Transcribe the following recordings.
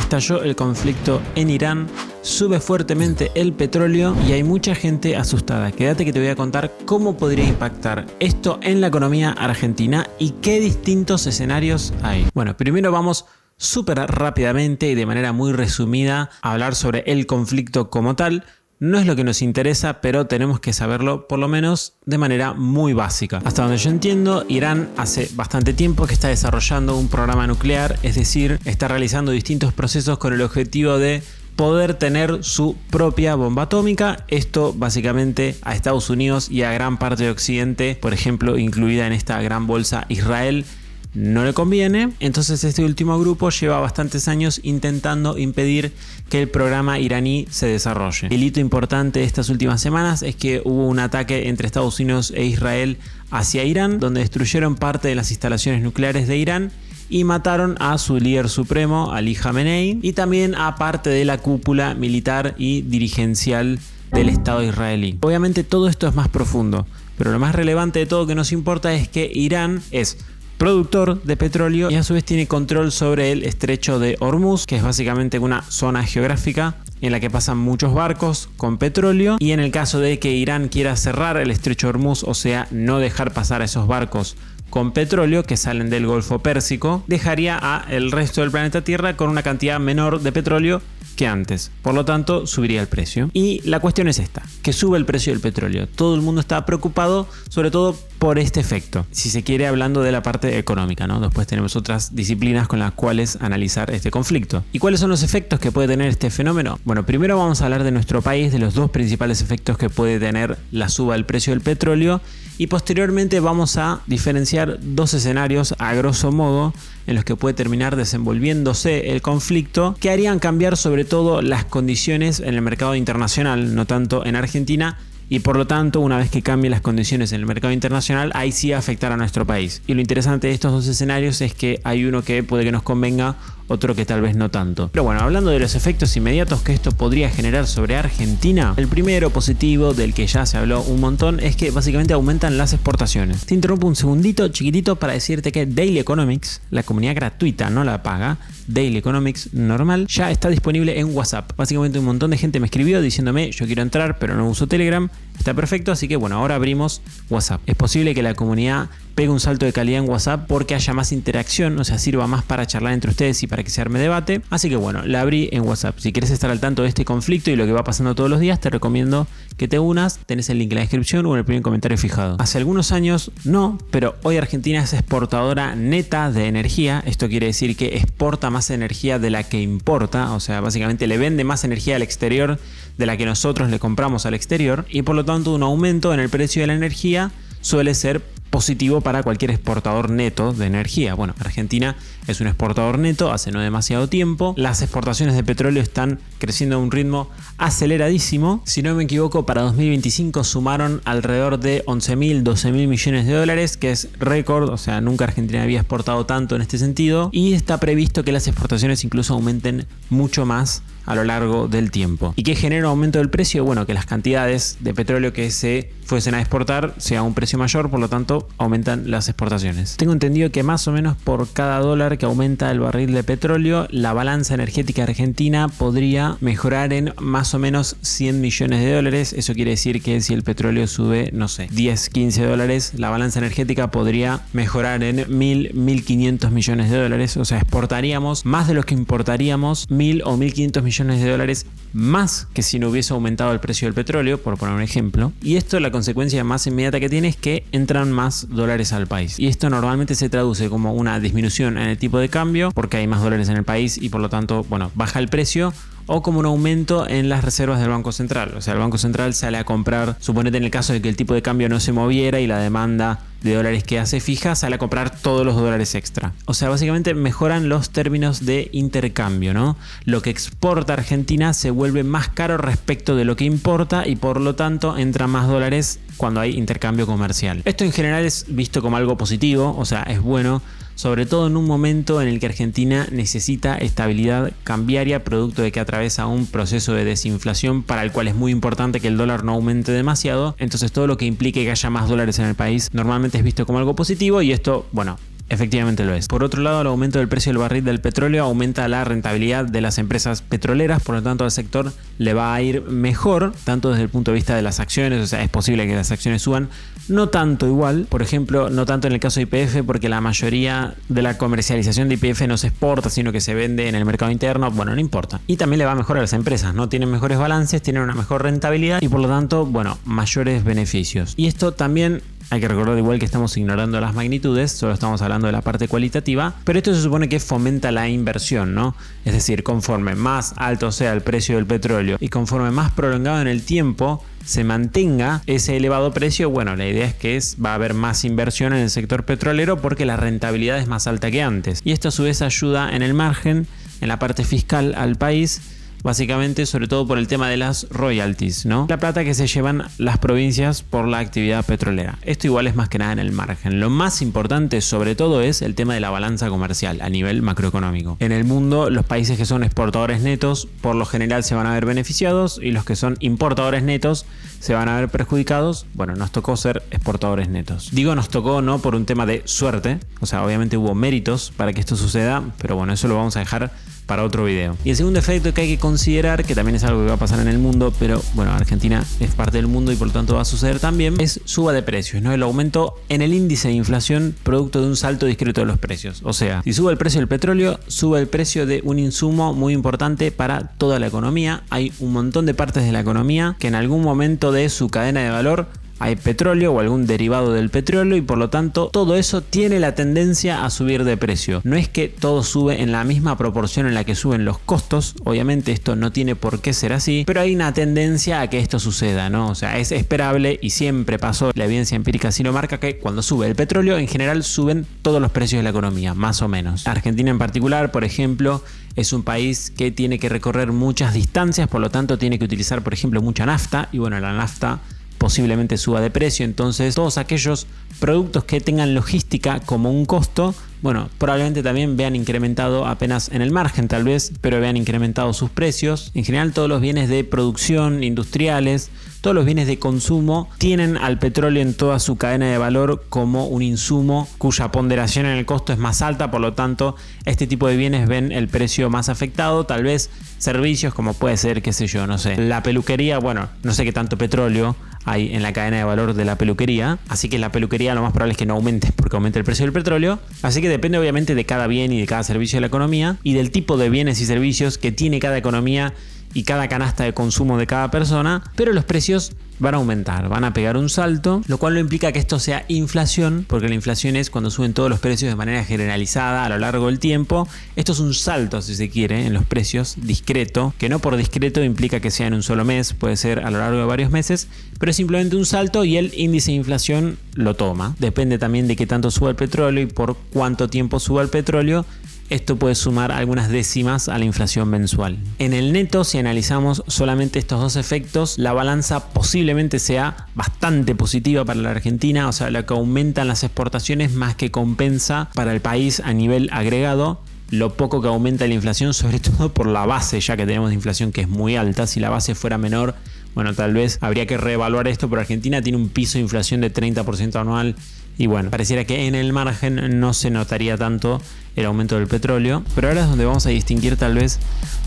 Estalló el conflicto en Irán, sube fuertemente el petróleo y hay mucha gente asustada. Quédate que te voy a contar cómo podría impactar esto en la economía argentina y qué distintos escenarios hay. Bueno, primero vamos súper rápidamente y de manera muy resumida a hablar sobre el conflicto como tal. No es lo que nos interesa, pero tenemos que saberlo por lo menos de manera muy básica. Hasta donde yo entiendo, Irán hace bastante tiempo que está desarrollando un programa nuclear, es decir, está realizando distintos procesos con el objetivo de poder tener su propia bomba atómica. Esto básicamente a Estados Unidos y a gran parte de Occidente, por ejemplo, incluida en esta gran bolsa Israel, no le conviene. Entonces este último grupo lleva bastantes años intentando impedir que el programa iraní se desarrolle. El hito importante de estas últimas semanas es que hubo un ataque entre Estados Unidos e Israel hacia Irán, donde destruyeron parte de las instalaciones nucleares de Irán y mataron a su líder supremo, Ali Khamenei, y también a parte de la cúpula militar y dirigencial del Estado israelí. Obviamente todo esto es más profundo, pero lo más relevante de todo que nos importa es que Irán es productor de petróleo y a su vez tiene control sobre el estrecho de Hormuz, que es básicamente una zona geográfica en la que pasan muchos barcos con petróleo, y en el caso de que Irán quiera cerrar el estrecho de Hormuz, o sea, no dejar pasar a esos barcos con petróleo que salen del Golfo Pérsico, dejaría a el resto del planeta Tierra con una cantidad menor de petróleo que antes. Por lo tanto, subiría el precio. Y la cuestión es esta, que sube el precio del petróleo. Todo el mundo está preocupado, sobre todo por este efecto. Si se quiere, hablando de la parte económica, ¿no? Después tenemos otras disciplinas con las cuales analizar este conflicto. ¿Y cuáles son los efectos que puede tener este fenómeno? Bueno, primero vamos a hablar de nuestro país, de los dos principales efectos que puede tener la suba del precio del petróleo, y posteriormente vamos a diferenciar dos escenarios a grosso modo en los que puede terminar desenvolviéndose el conflicto, que harían cambiar sobre todo las condiciones en el mercado internacional, no tanto en Argentina, y por lo tanto, una vez que cambien las condiciones en el mercado internacional, ahí sí afectará a nuestro país. Y lo interesante de estos dos escenarios es que hay uno que puede que nos convenga, otro que tal vez no tanto. Pero bueno, hablando de los efectos inmediatos que esto podría generar sobre Argentina, el primero positivo, del que ya se habló un montón, es que básicamente aumentan las exportaciones. Te interrumpo un segundito chiquitito para decirte que Daily Economics, la comunidad gratuita, no la paga, Daily Economics normal, ya está disponible en WhatsApp. Básicamente un montón de gente me escribió diciéndome: yo quiero entrar pero no uso Telegram. Está perfecto, así que bueno, ahora abrimos WhatsApp. Es posible que la comunidad pegue un salto de calidad en WhatsApp porque haya más interacción, o sea, sirva más para charlar entre ustedes y para que se arme debate. Así que bueno, la abrí en WhatsApp. Si quieres estar al tanto de este conflicto y lo que va pasando todos los días, te recomiendo que te unas. Tenés el link en la descripción o en el primer comentario fijado. Hace algunos años no, pero hoy Argentina es exportadora neta de energía. Esto quiere decir que exporta más energía de la que importa, o sea, básicamente le vende más energía al exterior de la que nosotros le compramos al exterior, y por lo tanto un aumento en el precio de la energía suele ser positivo para cualquier exportador neto de energía. Bueno, Argentina es un exportador neto hace no demasiado tiempo. Las exportaciones de petróleo están creciendo a un ritmo aceleradísimo. Si no me equivoco, para 2025 sumaron alrededor de 11.000, 12.000 millones de dólares, que es récord, o sea, nunca Argentina había exportado tanto en este sentido, y está previsto que las exportaciones incluso aumenten mucho más a lo largo del tiempo. ¿Y qué genera un aumento del precio? Bueno, que las cantidades de petróleo que se fuesen a exportar sea un precio mayor, por lo tanto aumentan las exportaciones. Tengo entendido que más o menos por cada dólar que aumenta el barril de petróleo, la balanza energética argentina podría mejorar en más o menos 100 millones de dólares. Eso quiere decir que si el petróleo sube, no sé, 10, 15 dólares, la balanza energética podría mejorar en 1.500 millones de dólares. O sea, exportaríamos más de lo que importaríamos, 1.000 o 1.500 millones de dólares más que si no hubiese aumentado el precio del petróleo, por poner un ejemplo. Y esto, la consecuencia más inmediata que tiene es que entran más dólares al país. Y esto normalmente se traduce como una disminución en el tipo de cambio, porque hay más dólares en el país y por lo tanto, bueno, baja el precio, o como un aumento en las reservas del Banco Central. O sea, el Banco Central sale a comprar, suponete en el caso de que el tipo de cambio no se moviera y la demanda de dólares que hace fija, sale a comprar todos los dólares extra. O sea, básicamente mejoran los términos de intercambio, ¿no? Lo que exporta Argentina se vuelve más caro respecto de lo que importa y por lo tanto entran más dólares cuando hay intercambio comercial. Esto en general es visto como algo positivo, o sea, es bueno, sobre todo en un momento en el que Argentina necesita estabilidad cambiaria producto de que atraviesa un proceso de desinflación para el cual es muy importante que el dólar no aumente demasiado. Entonces todo lo que implique que haya más dólares en el país normalmente es visto como algo positivo, y esto, bueno, efectivamente lo es. Por otro lado, el aumento del precio del barril del petróleo aumenta la rentabilidad de las empresas petroleras, por lo tanto al sector le va a ir mejor, tanto desde el punto de vista de las acciones, o sea, es posible que las acciones suban, no tanto igual, por ejemplo, no tanto en el caso de YPF, porque la mayoría de la comercialización de YPF no se exporta, sino que se vende en el mercado interno, bueno, no importa. Y también le va mejor a las empresas, ¿no? Tienen mejores balances, tienen una mejor rentabilidad y por lo tanto, bueno, mayores beneficios. Y esto también hay que recordar igual que estamos ignorando las magnitudes, solo estamos hablando de la parte cualitativa, pero esto se supone que fomenta la inversión, ¿no? Es decir, conforme más alto sea el precio del petróleo y conforme más prolongado en el tiempo se mantenga ese elevado precio, bueno, la idea es que va a haber más inversión en el sector petrolero porque la rentabilidad es más alta que antes. Y esto a su vez ayuda en el margen, en la parte fiscal al país, básicamente sobre todo por el tema de las royalties, ¿no? La plata que se llevan las provincias por la actividad petrolera. Esto igual es más que nada en el margen. Lo más importante sobre todo es el tema de la balanza comercial a nivel macroeconómico. En el mundo, los países que son exportadores netos por lo general se van a ver beneficiados y los que son importadores netos se van a ver perjudicados. Bueno, nos tocó ser exportadores netos. Digo nos tocó no por un tema de suerte, o sea, obviamente hubo méritos para que esto suceda, pero bueno, eso lo vamos a dejar para otro video. Y el segundo efecto que hay que considerar, que también es algo que va a pasar en el mundo, pero bueno, Argentina es parte del mundo y por lo tanto va a suceder también, es suba de precios, ¿no? El aumento en el índice de inflación producto de un salto discreto de los precios. O sea, si sube el precio del petróleo, sube el precio de un insumo muy importante para toda la economía. Hay un montón de partes de la economía que en algún momento de su cadena de valor hay petróleo o algún derivado del petróleo y por lo tanto todo eso tiene la tendencia a subir de precio. No es que todo sube en la misma proporción en la que suben los costos, obviamente esto no tiene por qué ser así, pero hay una tendencia a que esto suceda, ¿no? O sea, es esperable y siempre pasó, la evidencia empírica sí lo marca, que cuando sube el petróleo en general suben todos los precios de la economía, más o menos. Argentina en particular, por ejemplo, es un país que tiene que recorrer muchas distancias, por lo tanto tiene que utilizar, por ejemplo, mucha nafta y bueno, la nafta posiblemente suba de precio, entonces todos aquellos productos que tengan logística como un costo, bueno, probablemente también vean incrementado apenas en el margen tal vez, pero vean incrementado sus precios. En general todos los bienes de producción, industriales, todos los bienes de consumo tienen al petróleo en toda su cadena de valor como un insumo cuya ponderación en el costo es más alta, por lo tanto este tipo de bienes ven el precio más afectado. Tal vez servicios como puede ser, qué sé yo, no sé, la peluquería, bueno, no sé qué tanto petróleo hay en la cadena de valor de la peluquería, así que la peluquería lo más probable es que no aumente porque aumente el precio del petróleo, así que depende obviamente de cada bien y de cada servicio de la economía y del tipo de bienes y servicios que tiene cada economía y cada canasta de consumo de cada persona, pero los precios van a aumentar, van a pegar un salto, lo cual no implica que esto sea inflación, porque la inflación es cuando suben todos los precios de manera generalizada a lo largo del tiempo. Esto es un salto, si se quiere, en los precios, discreto, que no por discreto implica que sea en un solo mes, puede ser a lo largo de varios meses, pero es simplemente un salto y el índice de inflación lo toma. Depende también de qué tanto suba el petróleo y por cuánto tiempo suba el petróleo. Esto puede sumar algunas décimas a la inflación mensual. En el neto, si analizamos solamente estos dos efectos, la balanza posiblemente sea bastante positiva para la Argentina, o sea, lo que aumentan las exportaciones más que compensa para el país a nivel agregado lo poco que aumenta la inflación, sobre todo por la base, ya que tenemos de inflación que es muy alta. Si la base fuera menor, bueno, tal vez habría que reevaluar esto, pero Argentina tiene un piso de inflación de 30% anual y bueno, pareciera que en el margen no se notaría tanto el aumento del petróleo, pero ahora es donde vamos a distinguir tal vez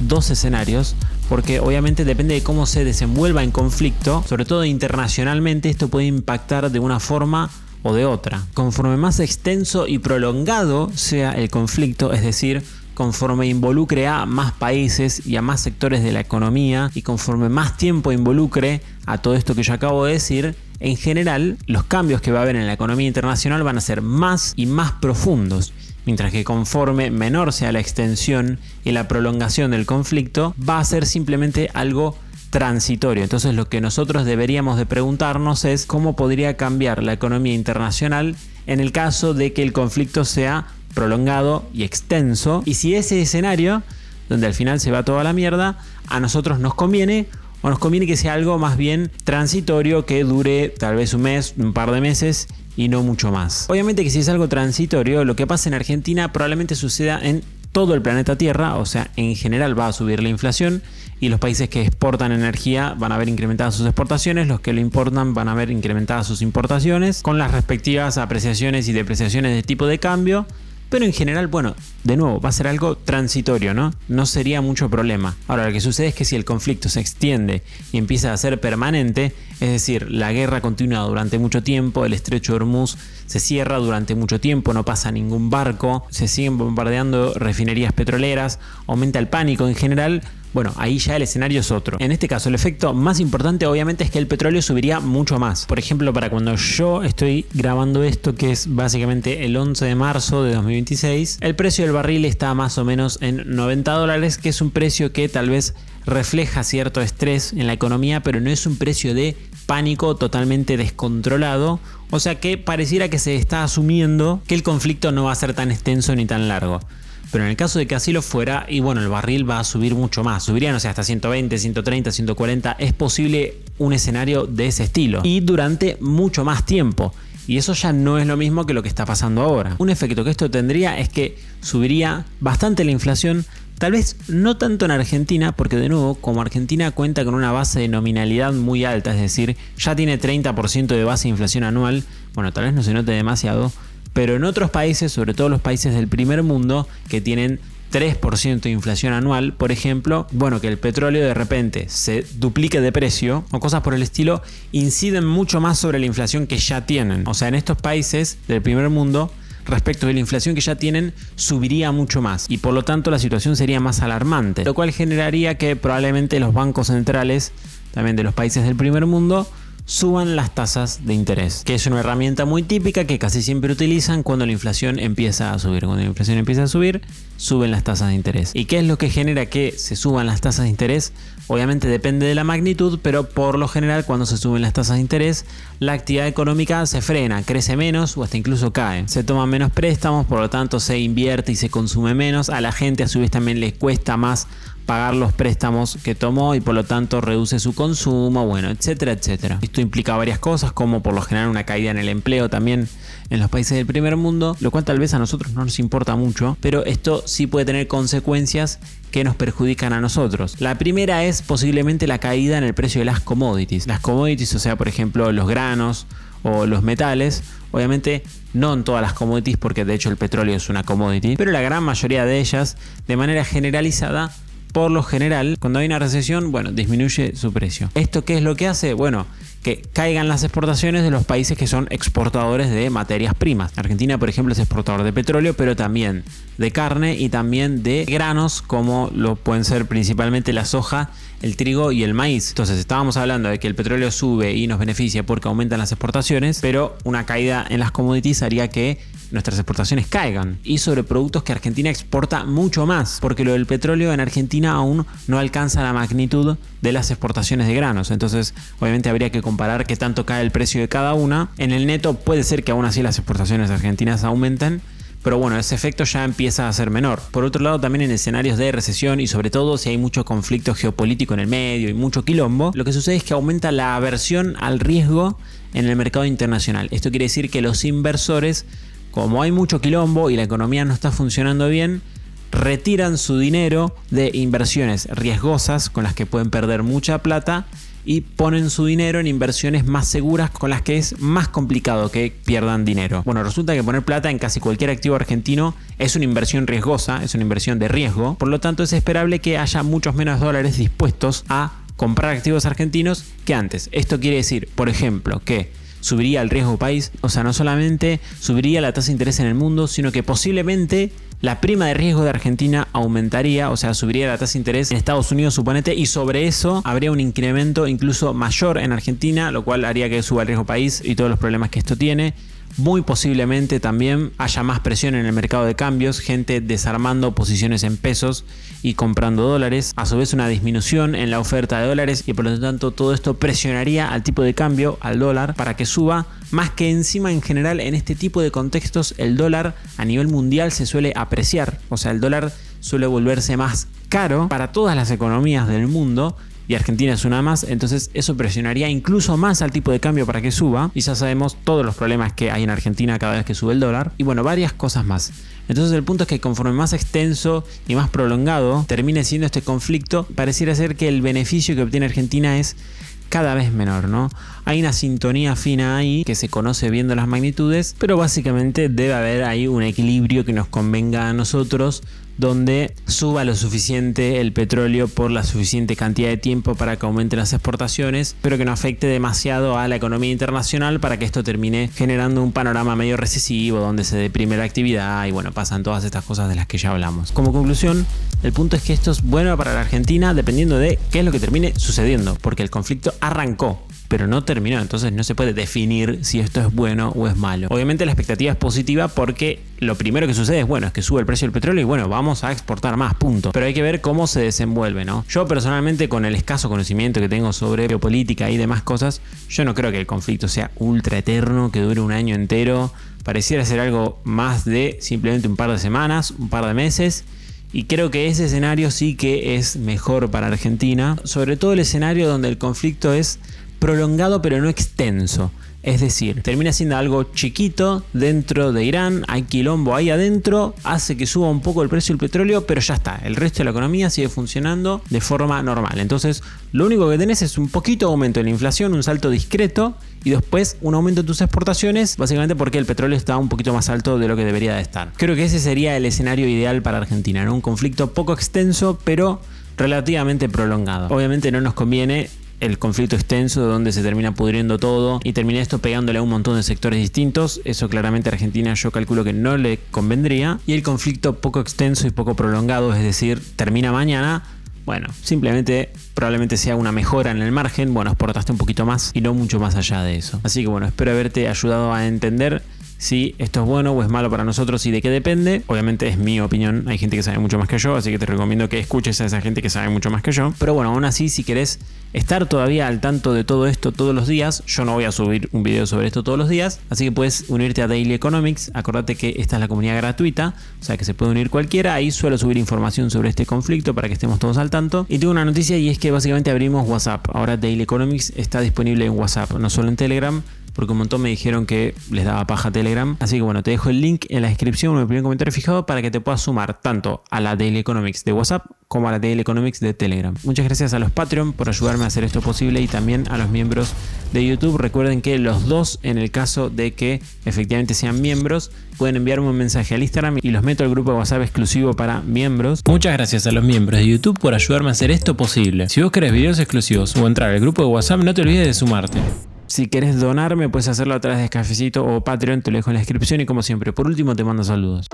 dos escenarios, porque obviamente depende de cómo se desenvuelva en conflicto, sobre todo internacionalmente, esto puede impactar de una forma o de otra. Conforme más extenso y prolongado sea el conflicto, es decir, conforme involucre a más países y a más sectores de la economía y conforme más tiempo involucre a todo esto que yo acabo de decir, en general los cambios que va a haber en la economía internacional van a ser más y más profundos. Mientras que conforme menor sea la extensión y la prolongación del conflicto, va a ser simplemente algo transitorio. Entonces lo que nosotros deberíamos de preguntarnos es cómo podría cambiar la economía internacional en el caso de que el conflicto sea prolongado y extenso, y si ese escenario donde al final se va toda la mierda, a nosotros nos conviene o nos conviene que sea algo más bien transitorio, que dure tal vez un mes, un par de meses y no mucho más. Obviamente que si es algo transitorio, lo que pasa en Argentina probablemente suceda en todo el planeta Tierra, o sea, en general va a subir la inflación y los países que exportan energía van a ver incrementadas sus exportaciones, los que lo importan van a ver incrementadas sus importaciones, con las respectivas apreciaciones y depreciaciones de tipo de cambio. Pero en general, bueno, de nuevo, va a ser algo transitorio, ¿no? No sería mucho problema. Ahora, lo que sucede es que si el conflicto se extiende y empieza a ser permanente, es decir, la guerra continúa durante mucho tiempo, el estrecho de Hormuz se cierra durante mucho tiempo, no pasa ningún barco, se siguen bombardeando refinerías petroleras, aumenta el pánico en general. Bueno, ahí ya el escenario es otro. En este caso, el efecto más importante obviamente es que el petróleo subiría mucho más. Por ejemplo, para cuando yo estoy grabando esto, que es básicamente el 11 de marzo de 2026, el precio del barril está más o menos en $90, que es un precio que tal vez refleja cierto estrés en la economía, pero no es un precio de pánico totalmente descontrolado. O sea que pareciera que se está asumiendo que el conflicto no va a ser tan extenso ni tan largo. Pero en el caso de que así lo fuera, y bueno, el barril va a subir mucho más. Subiría, no sé, hasta 120, 130, 140. Es posible un escenario de ese estilo. Y durante mucho más tiempo. Y eso ya no es lo mismo que lo que está pasando ahora. Un efecto que esto tendría es que subiría bastante la inflación. Tal vez no tanto en Argentina, porque de nuevo, como Argentina cuenta con una base de nominalidad muy alta, es decir, ya tiene 30% de base de inflación anual, bueno, tal vez no se note demasiado, pero en otros países, sobre todo los países del primer mundo, que tienen 3% de inflación anual, por ejemplo, bueno, que el petróleo de repente se duplique de precio o cosas por el estilo, inciden mucho más sobre la inflación que ya tienen. O sea, en estos países del primer mundo, respecto de la inflación que ya tienen, subiría mucho más y por lo tanto la situación sería más alarmante, lo cual generaría que probablemente los bancos centrales también de los países del primer mundo suban las tasas de interés, que es una herramienta muy típica que casi siempre utilizan cuando la inflación empieza a subir. Cuando la inflación empieza a subir, suben las tasas de interés. ¿Y qué es lo que genera que se suban las tasas de interés? Obviamente depende de la magnitud, pero por lo general cuando se suben las tasas de interés, la actividad económica se frena, crece menos o hasta incluso cae. Se toman menos préstamos, por lo tanto se invierte y se consume menos. A la gente a su vez también le cuesta más pagar los préstamos que tomó y por lo tanto reduce su consumo, bueno, etcétera, etcétera. Esto implica varias cosas, como por lo general una caída en el empleo también en los países del primer mundo, lo cual tal vez a nosotros no nos importa mucho, pero esto sí puede tener consecuencias que nos perjudican a nosotros. La primera es posiblemente la caída en el precio de las commodities. Las commodities, o sea, por ejemplo, los granos o los metales, obviamente no en todas las commodities, porque de hecho el petróleo es una commodity, pero la gran mayoría de ellas, de manera generalizada, por lo general, cuando hay una recesión, bueno, disminuye su precio. ¿Esto qué es lo que hace? Bueno, que caigan las exportaciones de los países que son exportadores de materias primas. Argentina, por ejemplo, es exportador de petróleo, pero también de carne y también de granos, como lo pueden ser principalmente la soja, el trigo y el maíz. Entonces estábamos hablando de que el petróleo sube y nos beneficia porque aumentan las exportaciones, pero una caída en las commodities haría que nuestras exportaciones caigan, y sobre productos que Argentina exporta mucho más, porque lo del petróleo en Argentina aún no alcanza la magnitud de las exportaciones de granos. Entonces obviamente habría que comparar qué tanto cae el precio de cada una. En el neto puede ser que aún así las exportaciones argentinas aumenten, pero bueno, ese efecto ya empieza a ser menor. Por otro lado, también en escenarios de recesión y sobre todo si hay mucho conflicto geopolítico en el medio y mucho quilombo, lo que sucede es que aumenta la aversión al riesgo en el mercado internacional. Esto quiere decir que los inversores, como hay mucho quilombo y la economía no está funcionando bien, retiran su dinero de inversiones riesgosas con las que pueden perder mucha plata y ponen su dinero en inversiones más seguras con las que es más complicado que pierdan dinero. Bueno, resulta que poner plata en casi cualquier activo argentino es una inversión riesgosa, es una inversión de riesgo, por lo tanto es esperable que haya muchos menos dólares dispuestos a comprar activos argentinos que antes. Esto quiere decir, por ejemplo, que subiría el riesgo país, o sea, no solamente subiría la tasa de interés en el mundo, sino que posiblemente la prima de riesgo de Argentina aumentaría, o sea, subiría la tasa de interés en Estados Unidos, suponete, y sobre eso habría un incremento incluso mayor en Argentina, lo cual haría que suba el riesgo país y todos los problemas que esto tiene. Muy posiblemente también haya más presión en el mercado de cambios, gente desarmando posiciones en pesos y comprando dólares, a su vez una disminución en la oferta de dólares, y por lo tanto todo esto presionaría al tipo de cambio, al dólar, para que suba, más que encima en general en este tipo de contextos el dólar a nivel mundial se suele apreciar, o sea, el dólar suele volverse más caro para todas las economías del mundo y Argentina es una más, entonces eso presionaría incluso más al tipo de cambio para que suba, y ya sabemos todos los problemas que hay en Argentina cada vez que sube el dólar, y bueno, varias cosas más. Entonces el punto es que conforme más extenso y más prolongado termine siendo este conflicto, pareciera ser que el beneficio que obtiene Argentina es cada vez menor, ¿no? Hay una sintonía fina ahí que se conoce viendo las magnitudes, pero básicamente debe haber ahí un equilibrio que nos convenga a nosotros, donde suba lo suficiente el petróleo por la suficiente cantidad de tiempo para que aumenten las exportaciones, pero que no afecte demasiado a la economía internacional para que esto termine generando un panorama medio recesivo donde se deprime la actividad y bueno, pasan todas estas cosas de las que ya hablamos. Como conclusión, el punto es que esto es bueno para la Argentina dependiendo de qué es lo que termine sucediendo, porque el conflicto arrancó, pero no terminó, entonces no se puede definir si esto es bueno o es malo. Obviamente la expectativa es positiva porque lo primero que sucede es, bueno, es que sube el precio del petróleo y bueno, vamos a exportar más, punto. Pero hay que ver cómo se desenvuelve, ¿no? Yo personalmente, con el escaso conocimiento que tengo sobre geopolítica y demás cosas, yo no creo que el conflicto sea ultra eterno, que dure un año entero. Pareciera ser algo más de simplemente un par de semanas, un par de meses. Y creo que ese escenario sí que es mejor para Argentina, sobre todo el escenario donde el conflicto es prolongado pero no extenso. Es decir, termina siendo algo chiquito dentro de Irán, hay quilombo ahí adentro, hace que suba un poco el precio del petróleo, pero ya está, el resto de la economía sigue funcionando de forma normal. Entonces, lo único que tenés es un poquito de aumento de la inflación, un salto discreto, y después un aumento en tus exportaciones, básicamente porque el petróleo está un poquito más alto de lo que debería de estar. Creo que ese sería el escenario ideal para Argentina, ¿no? Un conflicto poco extenso, pero relativamente prolongado. Obviamente no nos conviene el conflicto extenso donde se termina pudriendo todo y termina esto pegándole a un montón de sectores distintos. Eso claramente a Argentina yo calculo que no le convendría. Y el conflicto poco extenso y poco prolongado, es decir, termina mañana, bueno, simplemente probablemente sea una mejora en el margen, bueno, exportaste un poquito más y no mucho más allá de eso. Así que bueno, espero haberte ayudado a entender si esto es bueno o es malo para nosotros y de qué depende. Obviamente es mi opinión, hay gente que sabe mucho más que yo, así que te recomiendo que escuches a esa gente que sabe mucho más que yo. Pero bueno, aún así, si querés estar todavía al tanto de todo esto todos los días, yo no voy a subir un video sobre esto todos los días, así que puedes unirte a Daily Economics. Acordate que esta es la comunidad gratuita, o sea que se puede unir cualquiera. Ahí suelo subir información sobre este conflicto para que estemos todos al tanto. Y tengo una noticia, y es que básicamente abrimos WhatsApp. Ahora Daily Economics está disponible en WhatsApp, no solo en Telegram, porque un montón me dijeron que les daba paja Telegram. Así que bueno, te dejo el link en la descripción, en el primer comentario fijado, para que te puedas sumar tanto a la Daily Economics de WhatsApp como a la Daily Economics de Telegram. Muchas gracias a los Patreon por ayudarme a hacer esto posible, y también a los miembros de YouTube. Recuerden que los dos, en el caso de que efectivamente sean miembros, pueden enviarme un mensaje al Instagram y los meto al grupo de WhatsApp exclusivo para miembros. Muchas gracias a los miembros de YouTube por ayudarme a hacer esto posible. Si vos querés videos exclusivos o entrar al grupo de WhatsApp, no te olvides de sumarte. Si querés donarme, puedes hacerlo a través de Cafecito o Patreon, te lo dejo en la descripción, y como siempre, por último, te mando saludos.